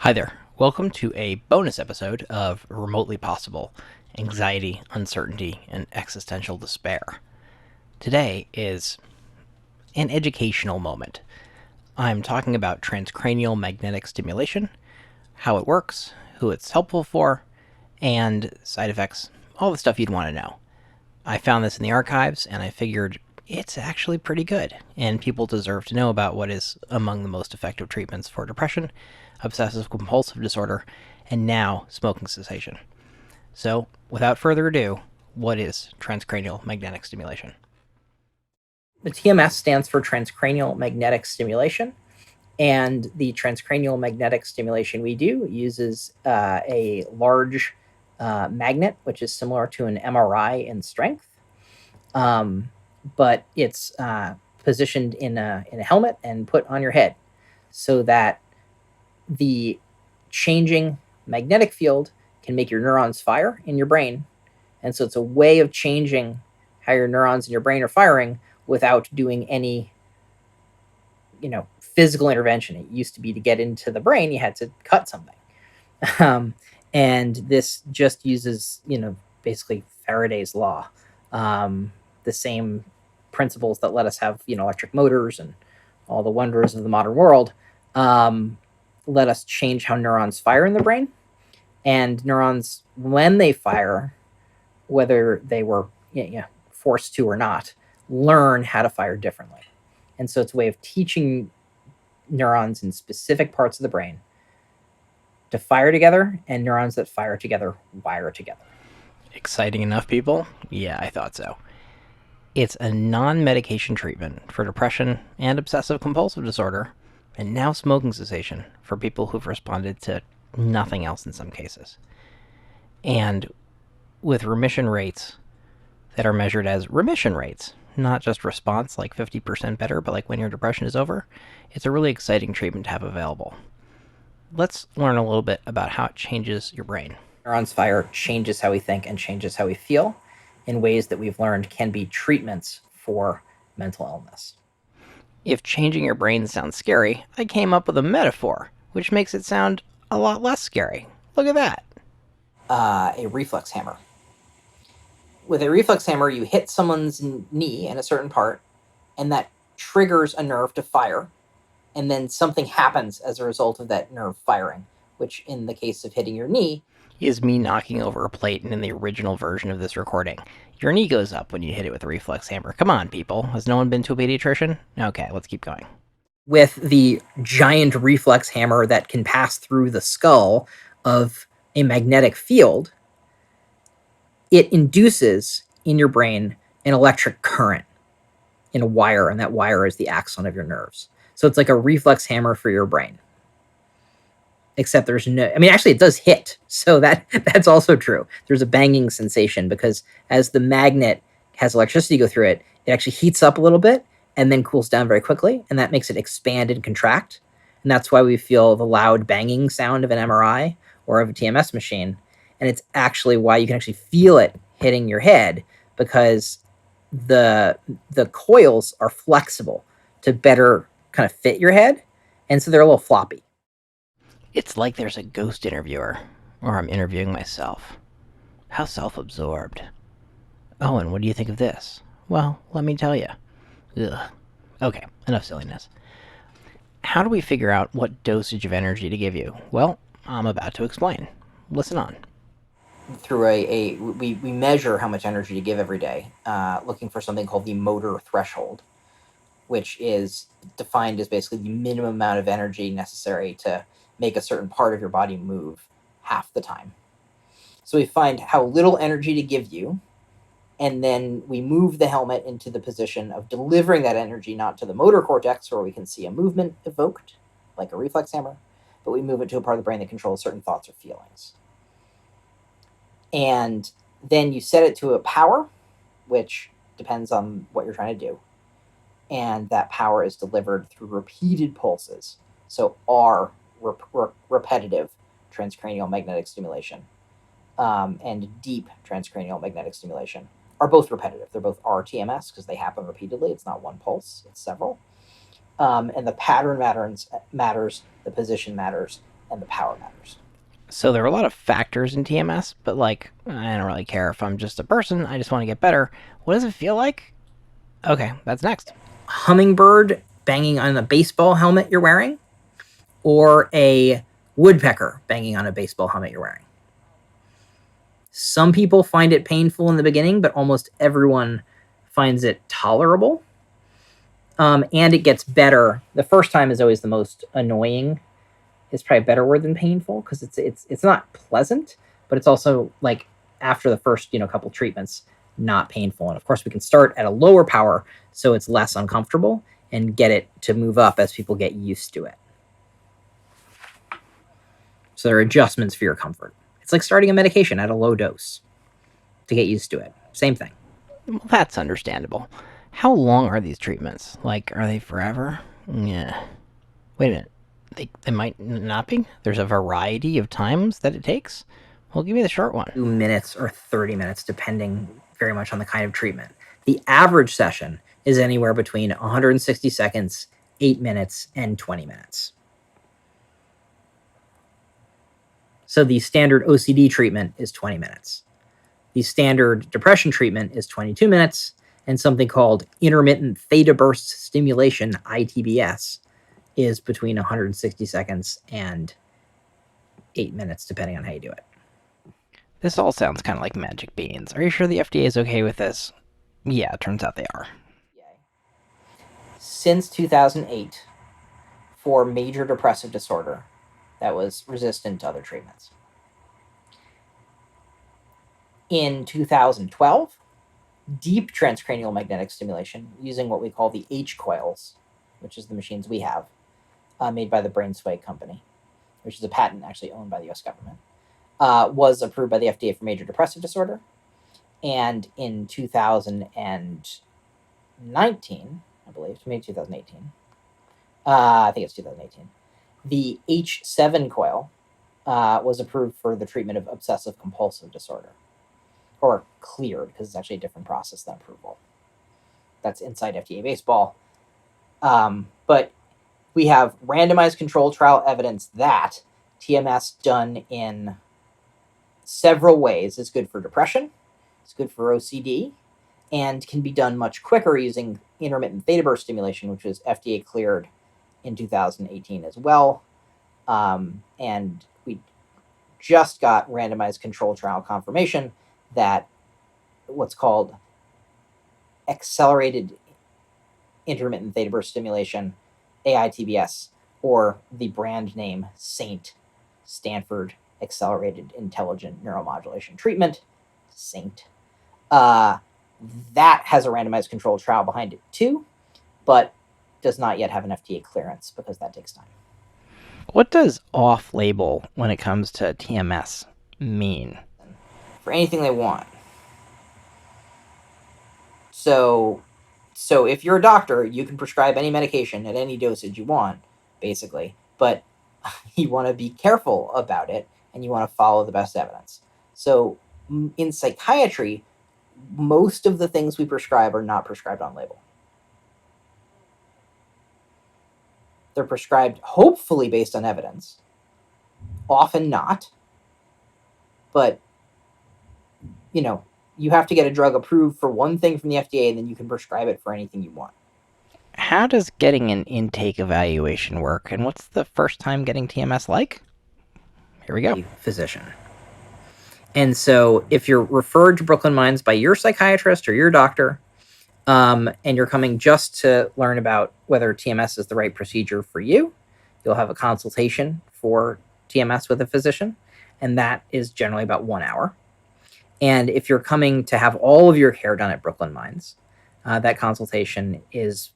Hi there. Welcome to a bonus episode of Remotely Possible Anxiety, Uncertainty, and Existential Despair. Today is an educational moment. I'm talking about transcranial magnetic stimulation, how it works, who it's helpful for, and side effects, all the stuff you'd want to know. I found this in the archives and I figured it's actually pretty good, and people deserve to know about what is among the most effective treatments for depression, obsessive compulsive disorder, and now smoking cessation. So, without further ado, what is transcranial magnetic stimulation? The TMS stands for transcranial magnetic stimulation. And the transcranial magnetic stimulation we do uses a large magnet, which is similar to an MRI in strength. But it's positioned in a helmet and put on your head so that the changing magnetic field can make your neurons fire in your brain. And so it's a way of changing how your neurons in your brain are firing without doing any physical intervention. It used to be to get into the brain, you had to cut something. Um, and this just uses, basically Faraday's law, the same principles that let us have, electric motors and all the wonders of the modern world, let us change how neurons fire in the brain. And neurons, when they fire, whether they were forced to or not, learn how to fire differently. And so it's a way of teaching neurons in specific parts of the brain to fire together, and neurons that fire together wire together. Exciting enough, people? Yeah, I thought so. It's a non medication treatment for depression and obsessive compulsive disorder, and now smoking cessation for people who've responded to nothing else in some cases. And with remission rates that are measured as remission rates, not just response, like 50% better, but like when your depression is over, it's a really exciting treatment to have available. Let's learn a little bit about how it changes your brain. Neurons fire changes how we think and changes how we feel in ways that we've learned can be treatments for mental illness. If changing your brain sounds scary, I came up with a metaphor, which makes it sound a lot less scary. Look at that. A reflex hammer. With a reflex hammer, you hit someone's knee in a certain part, and that triggers a nerve to fire, and then something happens as a result of that nerve firing, which in the case of hitting your knee Is me knocking over a plate, and in the original version of this recording, your knee goes up when you hit it with a reflex hammer. Come on, people. Has no one been to a pediatrician? Okay, let's keep going. with the giant reflex hammer that can pass through the skull of a magnetic field, it induces in your brain an electric current in a wire, and that wire is the axon of your nerves. So it's like a reflex hammer for your brain. Except there's no, I mean, actually, it does hit. So that's also true. There's a banging sensation because as the magnet has electricity go through it, it actually heats up a little bit and then cools down very quickly. And that makes it expand and contract. And that's why we feel the loud banging sound of an MRI or of a TMS machine. And it's actually why you can actually feel it hitting your head, because the coils are flexible to better kind of fit your head. And so they're a little floppy. It's like there's a ghost interviewer, or I'm interviewing myself. How self absorbed. Oh, and what do you think of this? Well, let me tell you. Ugh. Okay, enough silliness. How do we figure out what dosage of energy to give you? Well, I'm about to explain. Listen on. Through we measure how much energy to give every day, looking for something called the motor threshold, which is defined as basically the minimum amount of energy necessary to make a certain part of your body move half the time. So we find how little energy to give you, and then we move the helmet into the position of delivering that energy not to the motor cortex where we can see a movement evoked, like a reflex hammer, but we move it to a part of the brain that controls certain thoughts or feelings. And then you set it to a power, which depends on what you're trying to do. And that power is delivered through repeated pulses. So R, repetitive transcranial magnetic stimulation, and deep transcranial magnetic stimulation are both repetitive. They're both RTMS because they happen repeatedly. It's not one pulse, it's several. And the pattern matters, the position matters, and the power matters. So there are a lot of factors in TMS, but like, I don't really care if I'm just a person. I just want to get better. What does it feel like? Okay, that's next. Hummingbird banging on a baseball helmet you're wearing, or a woodpecker banging on a baseball helmet you're wearing. Some people find it painful in the beginning, but almost everyone finds it tolerable. And it gets better. The first time is always the most annoying. It's probably a better word than painful, because it's not pleasant, but it's also like after the first couple treatments, not painful. And of course, we can start at a lower power so it's less uncomfortable and get it to move up as people get used to it. So there are adjustments for your comfort. It's like starting a medication at a low dose to get used to it. Same thing. Well, that's understandable. How long are these treatments? Like, are they forever? Yeah. Wait a minute. They might not be. There's a variety of times that it takes. Well, give me the short one. 2 minutes or 30 minutes, depending very much on the kind of treatment. The average session is anywhere between 160 seconds, 8 minutes, and 20 minutes. So the standard OCD treatment is 20 minutes. The standard depression treatment is 22 minutes, and something called intermittent theta burst stimulation, ITBS, is between 160 seconds and 8 minutes, depending on how you do it. This all sounds kind of like magic beans. Are you sure the FDA is okay with this? Yeah, it turns out they are. Since 2008, for major depressive disorder that was resistant to other treatments. In 2012, deep transcranial magnetic stimulation using what we call the H coils, which is the machines we have, made by the Brainsway company, which is a patent actually owned by the US government, was approved by the FDA for major depressive disorder. And in 2019, I believe, maybe 2018, I think it's 2018, the H7 coil was approved for the treatment of obsessive compulsive disorder, or cleared, because it's actually a different process than approval. That's inside FDA baseball. But we have randomized control trial evidence that TMS done in several ways is good for depression, it's good for OCD, and can be done much quicker using intermittent theta burst stimulation, which was FDA cleared in 2018 as well. And we just got randomized control trial confirmation that what's called accelerated intermittent theta burst stimulation, AITBS, or the brand name SAINT, Stanford Accelerated Intelligent Neuromodulation Treatment, SAINT. That has a randomized controlled trial behind it too, but does not yet have an FDA clearance because that takes time. What does off-label when it comes to TMS mean? For anything they want. So if you're a doctor, you can prescribe any medication at any dosage you want, basically, but you want to be careful about it and you want to follow the best evidence. So in psychiatry, most of the things we prescribe are not prescribed on label. They're prescribed hopefully based on evidence, often not, but you have to get a drug approved for one thing from the FDA, and then you can prescribe it for anything you want. How does getting an intake evaluation work, and what's the first time getting TMS like? Here we go. Physician. And so if you're referred to Brooklyn Minds by your psychiatrist or your doctor, and you're coming just to learn about whether TMS is the right procedure for you, you'll have a consultation for TMS with a physician, and that is generally about 1 hour. And if you're coming to have all of your care done at Brooklyn Minds, that consultation is,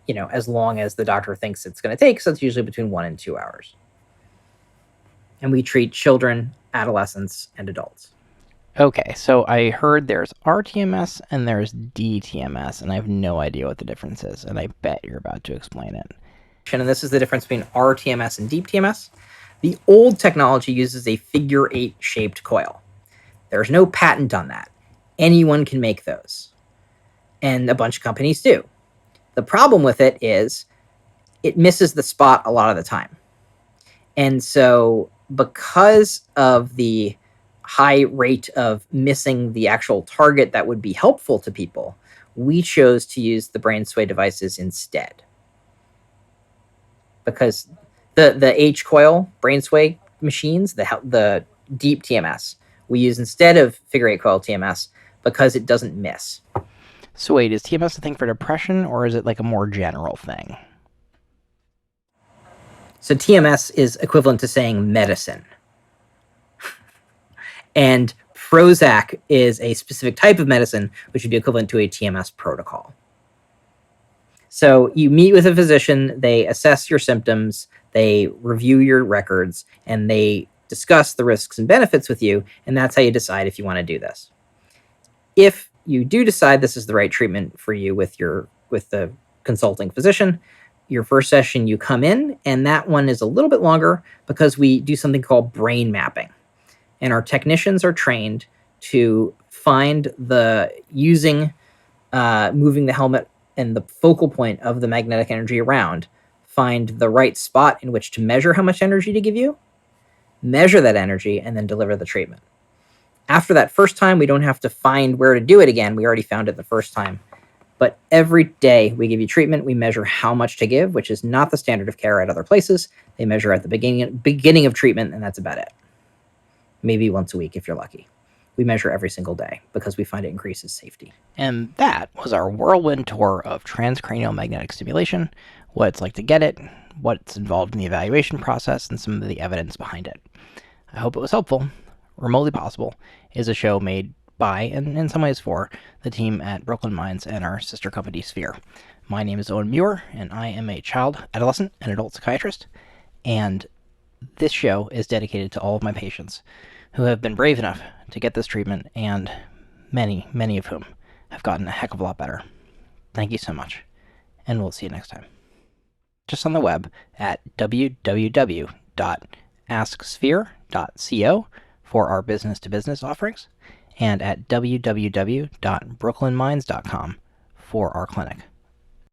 as long as the doctor thinks it's going to take. So it's usually between 1 and 2 hours. And we treat children, adolescents, and adults. Okay, so I heard there's RTMS and there's DTMS, and I have no idea what the difference is, and I bet you're about to explain it. And this is the difference between RTMS and deep TMS. The old technology uses a figure 8 shaped coil. There's no patent on that. Anyone can make those. And a bunch of companies do. The problem with it is it misses the spot a lot of the time. And so, because of the high rate of missing the actual target that would be helpful to people, we chose to use the brain sway devices instead. Because the H coil brain sway machines, the deep TMS, we use instead of figure 8 coil TMS because it doesn't miss. So wait, is TMS a thing for depression, or is it like a more general thing? So TMS is equivalent to saying medicine. And Prozac is a specific type of medicine, which would be equivalent to a TMS protocol. So you meet with a physician, they assess your symptoms, they review your records, and they discuss the risks and benefits with you, and that's how you decide if you want to do this. If you do decide this is the right treatment for you with the consulting physician, your first session you come in, and that one is a little bit longer because we do something called brain mapping. And our technicians are trained to find using moving the helmet and the focal point of the magnetic energy around, find the right spot in which to measure how much energy to give you, measure that energy, and then deliver the treatment. After that first time, we don't have to find where to do it again. We already found it the first time. But every day we give you treatment, we measure how much to give, which is not the standard of care at other places. They measure at the beginning of treatment, and that's about it. Maybe once a week if you're lucky. We measure every single day because we find it increases safety. And that was our whirlwind tour of transcranial magnetic stimulation, what it's like to get it, what's involved in the evaluation process, and some of the evidence behind it. I hope it was helpful. Remotely Possible is a show made by, and in some ways for, the team at Brooklyn Minds and our sister company Sphere. My name is Owen Muir, and I am a child, adolescent, and adult psychiatrist, and this show is dedicated to all of my patients who have been brave enough to get this treatment, and many, many of whom have gotten a heck of a lot better. Thank you so much, and we'll see you next time. Just on the web at www.asksphere.co for our business-to-business offerings, and at www.brooklynminds.com for our clinic.